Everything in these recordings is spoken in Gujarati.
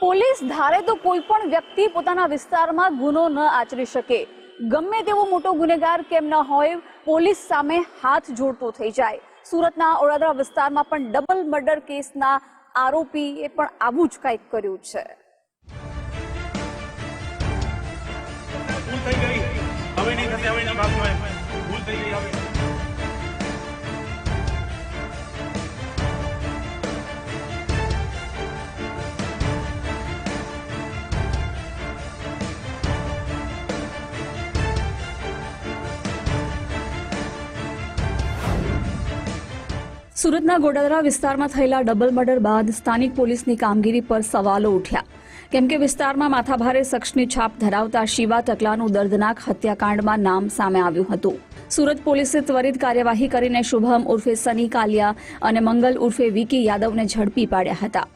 પોલીસ ધારે તો કોઈ પણ વ્યક્તિ પોતાના વિસ્તારમાં ગુનો ન આચરી શકે, ગમે તેવો મોટો ગુનેગાર કેમ ન હોય, પોલીસ સામે હાથ જોડતો થઈ જાય। સુરતના ઓળાદરા વિસ્તારમાં પણ ડબલ મર્ડર કેસના આરોપીએ પણ આવું જ કંઈક કર્યું છે। સુરતના ગોડાદરા વિસ્તારમાં થયેલા ડબલ મર્ડર બાદ સ્થાનિક પોલીસની કામગીરી પર સવાલો ઉઠ્યા, કેમ કે વિસ્તારમાં માથાભારે શખ્સની છાપ ધરાવતા શિવા ટકલાનું દર્દનાક હત્યાકાંડમાં નામ સામે આવ્યું હતું। સુરત પોલીસે ત્વરિત કાર્યવાહી કરીને શુભમ ઉર્ફે સની કાલિયા અને મંગલ ઉર્ફે વિકી યાદવને ઝડપી પાડ્યા હતા।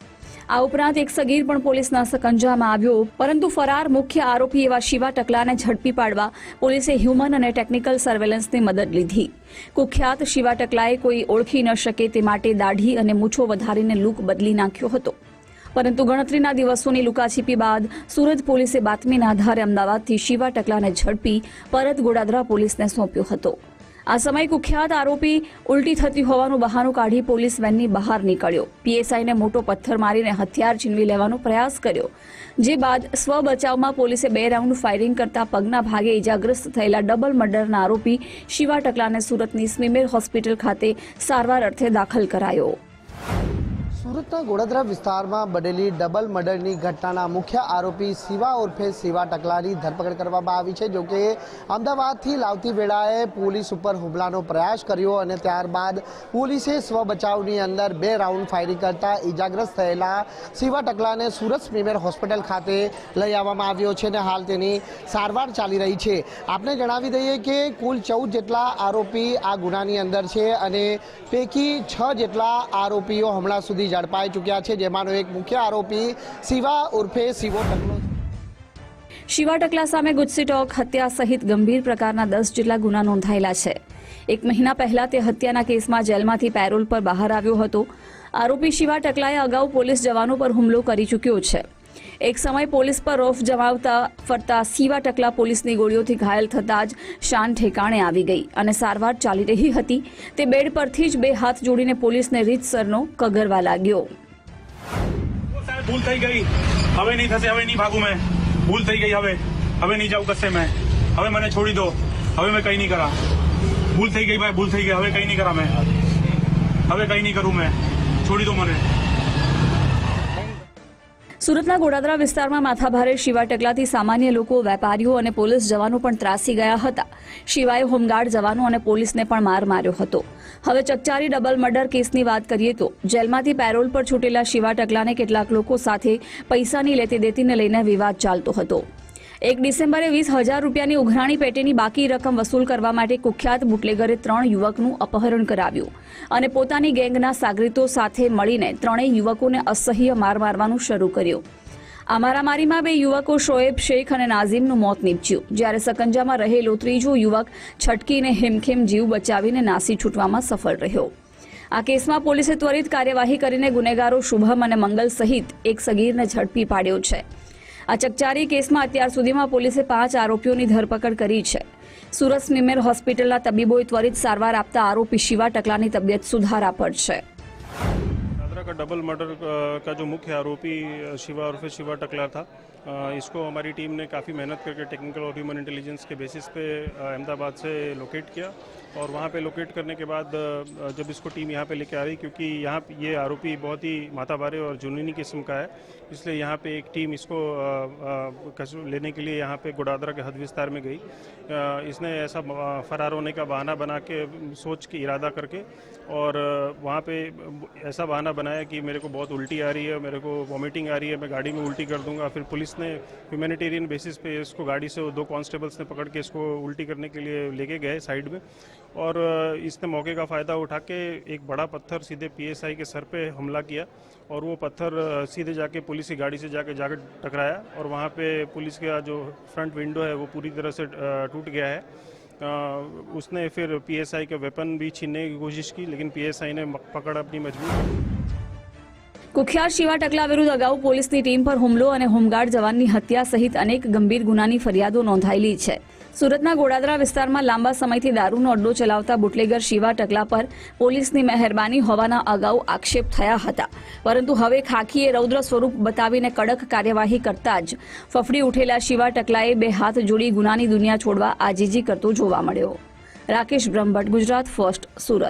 આ ઉપરાંત એક સગીર પણ પોલીસના સકંજામાં આવ્યો, પરંતુ ફરાર મુખ્ય આરોપી એવા શિવા ટકલાને ઝડપી પાડવા પોલીસે હ્યુમન અને ટેકનિકલ સર્વેલન્સની મદદ લીધી। કુખ્યાત શિવા ટકલાએ કોઈ ઓળખી ન શકે તે માટે દાઢી અને મૂછો વધારીને લુક બદલી નાખ્યો હતો, પરંતુ ગણતરીના દિવસોની લુકાછીપી બાદ સુરત પોલીસે બાતમીના આધારે અમદાવાદથી શિવા ટકલાને ઝડપી પરત ગોડાદરા પોલીસને સોંપ્યો હતો। આ સમયે કુખ્યાત આરોપી ઉલટી થતી હોવાનું બહાનું કાઢી પોલીસ વેનની બહાર નીકળ્યો, પીએસઆઈને મોટો પથ્થર મારીને હથિયાર છીનવી લેવાનો પ્રયાસ કર્યો, જે બાદ સ્વ બચાવમાં પોલીસે 2 રાઉન્ડ ફાયરિંગ કરતા પગના ભાગે ઇજાગ્રસ્ત થયેલા ડબલ મર્ડરના આરોપી શિવા ટકલાને સુરતની સ્મીમેર હોસ્પિટલ ખાતે સારવાર અર્થે દાખલ કરાયો। સુરતના ગોડાદરા વિસ્તારમાં બનેલી ડબલ મર્ડરની ઘટનાના મુખ્ય આરોપી શિવા ઉર્ફે શિવા ટકલાની ધરપકડ કરવામાં આવી છે, જો કે અમદાવાદથી લાવતી વેળાએ પોલીસ ઉપર હુમલાનો પ્રયાસ કર્યો અને ત્યારબાદ પોલીસે સ્વ બચાવની અંદર 2 રાઉન્ડ ફાયરિંગ કરતા ઇજાગ્રસ્ત થયેલા શિવા ટકલાને સુરત સ્મીમેર હોસ્પિટલ ખાતે લઈ આવવામાં આવ્યો છે અને હાલ તેની સારવાર ચાલી રહી છે। આપને જણાવી દઈએ કે કુલ 14 જેટલા આરોપી આ ગુનાની અંદર છે અને પૈકી 6 જેટલા આરોપીઓ હમણાં સુધી ઝડપાઈ ચૂક્યા છે, જેમાંનો એક મુખ્ય આરોપી શિવા ઉર્ફે શિવો ટકલો। શિવા ટકલા સામે ગુજસી ટોક, હત્યા સહિત ગંભીર પ્રકારના 10 જેટલા ગુના નોંધાયેલા છે। 1 મહિના પહેલા તે હત્યાના કેસમાં જેલમાંથી પેરોલ પર બહાર આવ્યો હતો। આરોપી શિવા ટકલાએ અગાઉ પોલીસ જવાનો પર હુમલો કરી ચૂક્યો છે। એક સમય પોલીસ પર રોફ જમાવતા ફરતા શિવા ટકલા પોલીસની ગોળીઓથી ઘાયલ થતાં જ શાન ઠેકાણે આવી ગઈ અને સારવાર ચાલી રહી હતી। તે બેડ પરથી જ 2 હાથ જોડીને પોલીસને રીતસરનો કગરવા લાગ્યો। ભૂલ થઈ ગઈ, હવે નહીં થશે, હવે નહીં ભાગું મેં, ભૂલ થઈ ગઈ, હવે નહીં જાઉં કશે મેં, હવે મને છોડી દો, હવે મેં કંઈ નહીં કરા, ભૂલ થઈ ગઈ ભાઈ, ભૂલ થઈ ગઈ, હવે કંઈ નહીં કરા મેં, હવે કંઈ નહીં કરું મેં, છોડી દો મને। સુરતના ગોડાદરા વિસ્તારમાં માથાભારે શિવા ટકલાથી સામાન્ય લોકો, વેપારીઓ અને પોલીસ જવાનો પણ ત્રાસી ગયા હતા। શિવાએ હોમગાર્ડ જવાનો અને પોલીસને પણ માર માર્યો હતો। હવે ચકચારી ડબલ મર્ડર કેસની વાત કરીએ તો જેલમાંથી પેરોલ પર છૂટેલા શિવા ટકલાને કેટલાક લોકો સાથે પૈસાની લેતી દેતીને લઈને વિવાદ ચાલતો હતો। 1 ડિસેમ્બરે 20,000 રૂપિયાની ઉઘરાણી પેટેની બાકી રકમ વસૂલ કરવા માટે કુખ્યાત બુટલેગરે 3 યુવકનું અપહરણ કરાવ્યું અને પોતાની ગેંગના સાગરીતો સાથે મળીને 3 યુવકોને અસહ્ય માર મારવાનું શરૂ કર્યું। આ મારામારીમાં 2 યુવકો શોએબ શેખ અને નાઝીમનું મોત નીપજ્યું, જ્યારે સકંજામાં રહેલો 3જો યુવક છટકીને હેમખેમ જીવ બચાવીને નાસી છૂટવામાં સફળ રહ્યો। આ કેસમાં પોલીસે ત્વરિત કાર્યવાહી કરીને ગુનેગારો શુભમ અને મંગલ સહિત એક સગીરને ઝડપી પાડ્યો છે। આ ચકચારી કેસમાં અત્યાર સુધીમાં પોલીસે 5 આરોપીઓની ધરપકડ કરી છે। સુરત સ્મીમેર હોસ્પિટલના તબીબોએ ત્વરિત સારવાર આપતા આરોપી શિવા टकलाની તબિયત સુધારા પર છે। का डबल मर्डर का जो मुख्य आरोपी शिवा उर्फे शिवा टकला था, इसको हमारी टीम ने काफ़ी मेहनत करके टेक्निकल और ह्यूमन इंटेलिजेंस के बेसिस पे अहमदाबाद से लोकेट किया और वहाँ पे लोकेट करने के बाद जब इसको टीम यहाँ पे लेके आ रही, क्योंकि यहाँ ये आरोपी बहुत ही माथाभारे और जुनूनी किस्म का है, इसलिए यहाँ पे एक टीम इसको लेने के लिए यहाँ पे गोडादरा के हद विस्तार में गई। इसने ऐसा फरार होने का बहाना बना के सोच के इरादा करके और वहाँ पे ऐसा बहाना बनाया कि मेरे को बहुत उल्टी आ रही है, मेरे को वॉमिटिंग आ रही है, मैं गाड़ी में उल्टी कर दूंगा। फिर पुलिस ने ह्यूमैनिटेरियन बेसिस पे इसको गाड़ी से 2 कांस्टेबल्स ने पकड़ के इसको उल्टी करने के लिए लेके गए साइड में और इसने मौके का फ़ायदा उठा के एक बड़ा पत्थर सीधे पीएसआई के सर पे हमला किया और वो पत्थर सीधे जाके पुलिस की गाड़ी से जाके टकराया और वहाँ पे पुलिस का जो फ्रंट विंडो है वो पूरी तरह से टूट गया है। उसने फिर पीएसआई के वेपन भी छीनने की कोशिश की, लेकिन पीएसआई ने पकड़ अपनी मजबूत। કુખ્યાત શિવા ટકલા વિરુદ્ધ અગાઉ પોલીસની ટીમ પર હુમલો અને હોમગાર્ડ જવાનની હત્યા સહિત અનેક ગંભીર ગુનાની ફરિયાદો નોંધાયેલી છે. સુરતના ગોડાદરા વિસ્તારમાં લાંબા સમયથી દારૂનો અડ્ડો ચલાવતા બુટલેગર શિવા ટકલા પર પોલીસની મહેરબાની હોવાના અગાઉ આક્ષેપ થયા હતા, પરંતુ હવે ખાખીએ રૌદ્ર સ્વરૂપ બતાવીને કડક કાર્યવાહી કરતા જ ફફડી ઉઠેલા શિવા ટકલાએ બે હાથ જોડી ગુનાની દુનિયા છોડવા આજીજી કરતો જોવા મળ્યો. રાકેશ બ્રહ્મભટ્ટ, ગુજરાત ફર્સ્ટ, સુરત.